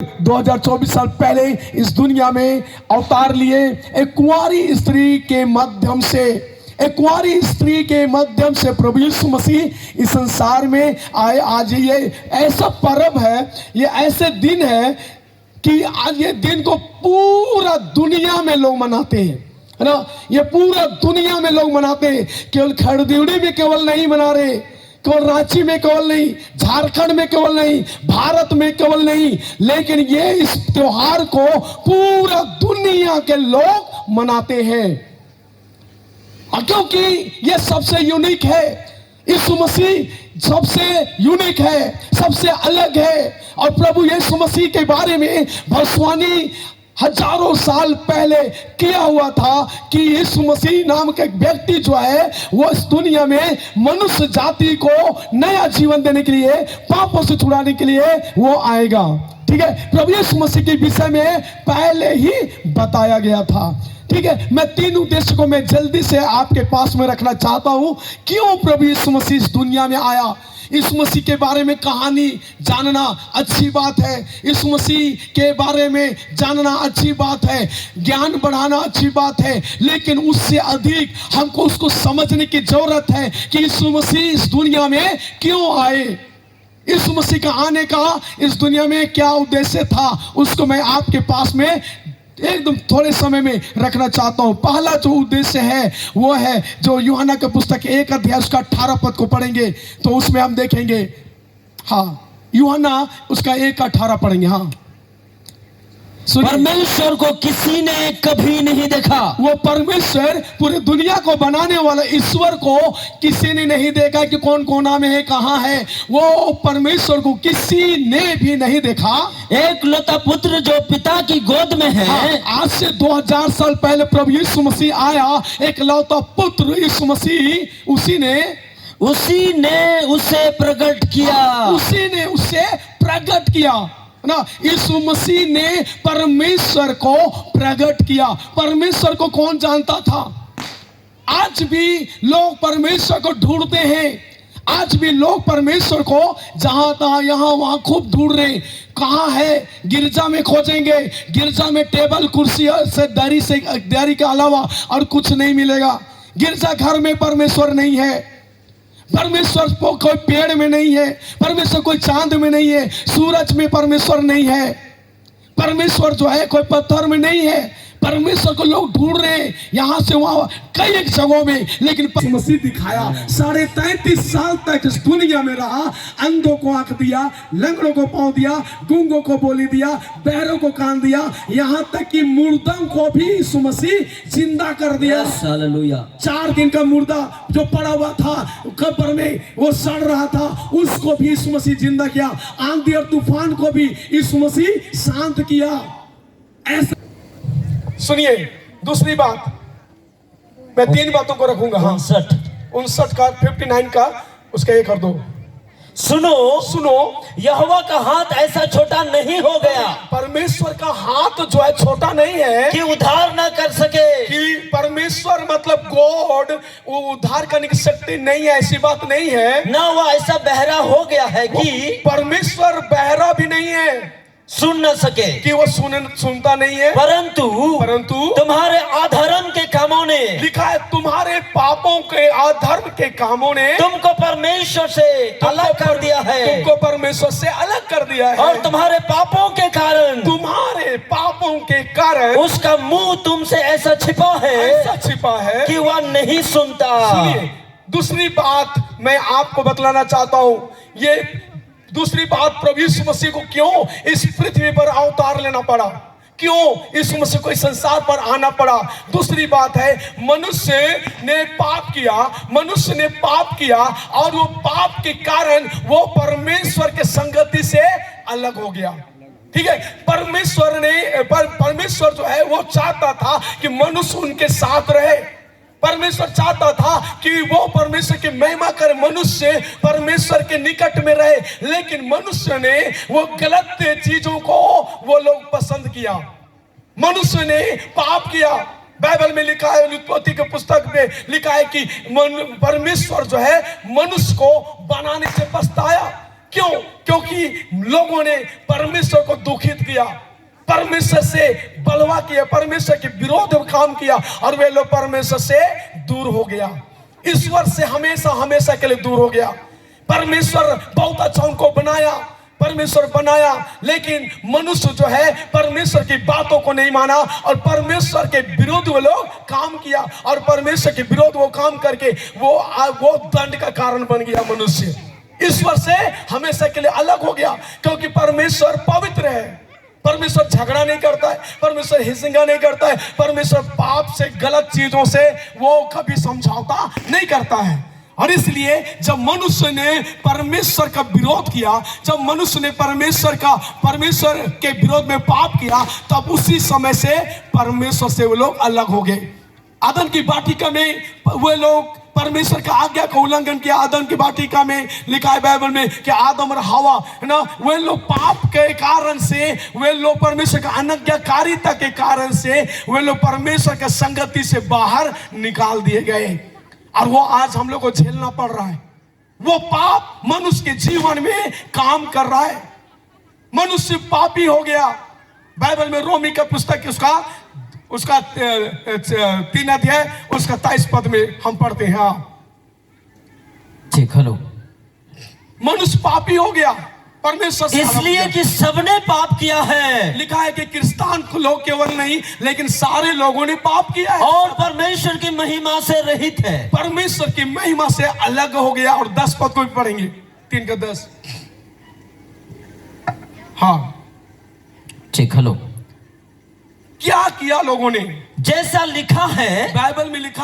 2024 साल पहले इस दुनिया में अवतार लिए एक कुंवारी स्त्री के माध्यम से, एक कुंवारी स्त्री के माध्यम से प्रभु यीशु मसीह इस संसार में आए। आज ये ऐसा पर्व है, ये ऐसे दिन है कि आज ये दिन को पूरा दुनिया में लोग मनाते हैं, है ना। ये पूरा दुनिया में लोग मनाते हैं। केवल खरदीवड़ी में केवल नहीं मना रहे, केवल रांची में केवल नहीं, झारखंड में केवल नहीं, भारत में केवल नहीं, लेकिन ये इस त्योहार को पूरा दुनिया के लोग मनाते हैं। क्योंकि ये सबसे यूनिक है, यीशु मसीह सबसे यूनिक है, सबसे अलग है। और प्रभु यीशु मसीह के बारे में भविष्यवाणी हजारों साल पहले किया हुआ था कि यीशु मसीह नाम का एक व्यक्ति जो है वो इस दुनिया में मनुष्य जाति को नया जीवन देने के लिए, पापों से छुड़ाने के लिए वो आएगा। ठीक है, प्रभु यीशु मसीह के विषय में पहले ही बताया गया था। ठीक है, मैं 3 उद्देश्य को मैं जल्दी से आपके पास में रखना चाहता हूं। क्यों प्रभु यीशु मसीह इस दुनिया में आया? यीशु मसीह के बारे में कहानी जानना अच्छी बात है, यीशु मसीह के बारे में जानना अच्छी बात है, ज्ञान बढ़ाना अच्छी बात है, लेकिन उससे अधिक हमको उसको समझने की जरूरत है कि यीशु मसीह इस दुनिया में क्यों आए, यीशु मसीह का आने का इस दुनिया में क्या उद्देश्य था, उसको मैं आपके पास में एकदम थोड़े समय में रखना चाहता हूं। पहला जो उद्देश्य है वो है जो यूहन्ना की पुस्तक 1 अध्याय उसका 18 पद को पढ़ेंगे तो उसमें हम देखेंगे। हाँ, यूहन्ना उसका 1:18 पढ़ेंगे। हाँ, परमेश्वर को किसी ने कभी नहीं देखा। वो परमेश्वर, पूरी दुनिया को बनाने वाला ईश्वर को किसी ने नहीं देखा कि कौन कोना में है, कहाँ है। वो परमेश्वर को किसी ने भी नहीं देखा। एक लौता पुत्र जो पिता की गोद में है। हाँ, आज से 2000 साल पहले प्रभु यीशु मसीह आया, एक लौता पुत्र यीशु मसीह, उसी ने उसे प्रकट किया, उसी ने उसे प्रकट किया ना। यीशु मसीह ने परमेश्वर को प्रकट किया। परमेश्वर को कौन जानता था? आज भी लोग परमेश्वर को ढूंढते हैं। आज भी लोग परमेश्वर को जहां तहां यहां वहां खूब ढूंढ रहे। कहां है? गिरजा में खोजेंगे, गिरजा में टेबल कुर्सी से दरी के अलावा और कुछ नहीं मिलेगा। गिरजा घर में परमेश्वर नहीं है, परमेश्वर कोई पेड़ में नहीं है, परमेश्वर कोई चांद में नहीं है, सूरज में परमेश्वर नहीं है, परमेश्वर जो है कोई पत्थर में नहीं है। परमेश्वर को लोग ढूंढ रहे हैं यहां से वहां, कई एक जगहों में, लेकिन मसीह दिखाया। 33.5 साल तक इस दुनिया में रहा, अंधों को आंख दिया, लंगड़ों को पांव दिया, गूंगों को बोली दिया, बहरों को कान दिया, यहां तक कि मुर्दों को भी यीशु मसीह जिंदा कर दिया। हालेलुया। 4 दिन का मुर्दा जो पड़ा हुआ था कब्र में, वो सड़ रहा था, उसको भी यीशु मसीह जिंदा किया। आंधी और तूफान को भी यीशु मसीह शांत किया। ऐसा सुनिए, दूसरी बात, मैं 3 बातों को रखूंगा। हाँ, 59 का, 59 का, उसका 1 और 2। सुनो, यहोवा का हाथ ऐसा छोटा नहीं हो गया, परमेश्वर का हाथ जो है छोटा नहीं है कि उद्धार ना कर सके। कि परमेश्वर मतलब गॉड वो उद्धार करने की शक्ति नहीं है, ऐसी बात नहीं है ना। वो ऐसा बहरा हो गया है कि परमेश्वर बहरा भी नहीं है, सुन न सके, कि वो सुनता नहीं है, परंतु तुम्हारे अधर्म के कामों ने, लिखा है तुम्हारे पापों के अधर्म के कामों ने तुमको परमेश्वर से अलग कर दिया है, तुमको परमेश्वर से अलग कर दिया है। और तुम्हारे पापों के कारण उसका मुंह तुमसे ऐसा छिपा है कि वह नहीं सुनता। सुनिए, दूसरी बात मैं आपको बतलाना चाहता हूं। ये दूसरी बात, प्रभु यीशु मसीह को क्यों इस पृथ्वी पर अवतार लेना पड़ा, क्यों यीशु मसीह को इस संसार पर आना पड़ा? दूसरी बात है, मनुष्य ने पाप किया और वो पाप के कारण वो परमेश्वर के संगति से अलग हो गया। ठीक है, परमेश्वर जो है वो चाहता था कि मनुष्य उनके साथ रहे। परमेश्वर चाहता था कि वो परमेश्वर की महिमा करे, मनुष्य परमेश्वर के निकट में रहे, लेकिन मनुष्य ने वो गलत चीजों को वो लोग पसंद किया। मनुष्य ने पाप किया। बाइबल में लिखा है, उत्पत्ति के पुस्तक में लिखा है कि परमेश्वर जो है मनुष्य को बनाने से पछताया। क्यों? क्योंकि लोगों ने परमेश्वर को दुखित किया, परमेश्वर से बलवा किया, परमेश्वर के विरोध में काम किया और वे लोग परमेश्वर से दूर हो गया, ईश्वर से हमेशा हमेशा के लिए दूर हो गया। परमेश्वर बहुत अच्छा उनको बनाया, परमेश्वर बनाया, लेकिन मनुष्य जो है परमेश्वर की बातों को नहीं माना और परमेश्वर के विरोध वो लोग काम किया और परमेश्वर के विरोध वो काम करके वो दंड का कारण बन गया। मनुष्य ईश्वर से हमेशा के लिए अलग हो गया, क्योंकि परमेश्वर पवित्र है, परमेश्वर झगड़ा नहीं करता है, परमेश्वर हिंसा नहीं करता है, परमेश्वर पाप से गलत चीजों से वो कभी समझौता नहीं करता है। और इसलिए जब मनुष्य ने परमेश्वर का विरोध किया, जब मनुष्य ने परमेश्वर के विरोध में पाप किया, तब उसी समय से परमेश्वर से वो लोग अलग हो गए। आदम की वाटिका में वे लोग परमेश्वर का आज्ञा का उल्लंघन किया। आदम की वाटिका में लिखा है बाइबल में कि आदम और हवा है ना, वे लोग पाप के कारण से, वे लोग परमेश्वर का अनाज्ञाकारिता के कारण से वे लोग परमेश्वर के संगति से बाहर निकाल दिए गए और वो आज हम लोग को झेलना पड़ रहा है। वो पाप मनुष्य के जीवन में काम कर रहा है, मनुष्य पापी हो गया। बाइबल में रोमी का पुस्तक उसका 3 अध्याय उसका 23 पद में हम पढ़ते हैं, हेलो, मनुष्य पापी हो गया परमेश्वर से, इसलिए कि सबने पाप किया है। लिखा है कि क्रिस्तान लोग केवल नहीं लेकिन सारे लोगों ने पाप किया है और परमेश्वर की महिमा से रहित है, परमेश्वर की महिमा से अलग हो गया। और 10 पद को भी पढ़ेंगे, 3 का 10। हाँ ठीक, हेलो, क्या किया लोगों ने? जैसा लिखा है बाइबल में लिखा